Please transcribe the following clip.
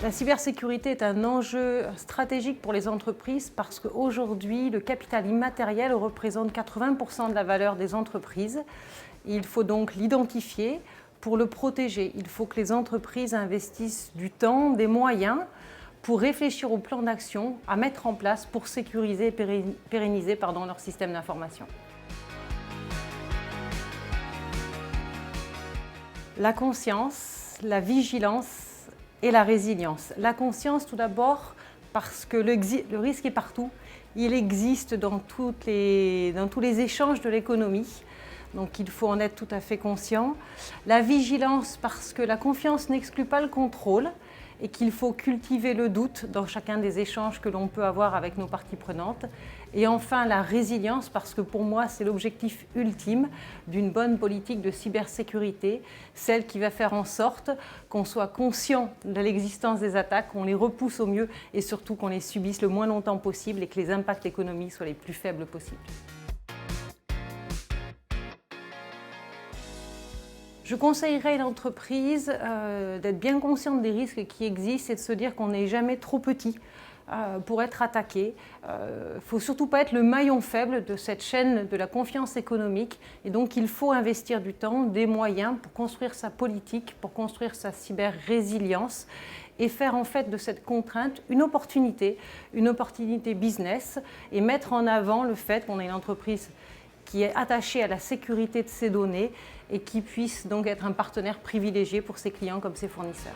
La cybersécurité est un enjeu stratégique pour les entreprises parce qu'aujourd'hui, le capital immatériel représente 80% de la valeur des entreprises. Il faut donc l'identifier pour le protéger. Il faut que les entreprises investissent du temps, des moyens pour réfléchir au plan d'action à mettre en place pour sécuriser et pérenniser leur système d'information. La conscience, la vigilance et la résilience. La conscience tout d'abord parce que le risque est partout. Il existe dans tous les échanges de l'économie. Donc il faut en être tout à fait conscient. La vigilance parce que la confiance n'exclut pas le contrôle et qu'il faut cultiver le doute dans chacun des échanges que l'on peut avoir avec nos parties prenantes. Et enfin, la résilience, parce que pour moi, c'est l'objectif ultime d'une bonne politique de cybersécurité, celle qui va faire en sorte qu'on soit conscient de l'existence des attaques, qu'on les repousse au mieux et surtout qu'on les subisse le moins longtemps possible et que les impacts économiques soient les plus faibles possibles. Je conseillerais à une entreprise d'être bien consciente des risques qui existent et de se dire qu'on n'est jamais trop petit pour être attaqué. Il ne faut surtout pas être le maillon faible de cette chaîne de la confiance économique et donc il faut investir du temps, des moyens pour construire sa politique, pour construire sa cyber-résilience et faire en fait de cette contrainte une opportunité business et mettre en avant le fait qu'on est une entreprise qui est attaché à la sécurité de ses données et qui puisse donc être un partenaire privilégié pour ses clients comme ses fournisseurs.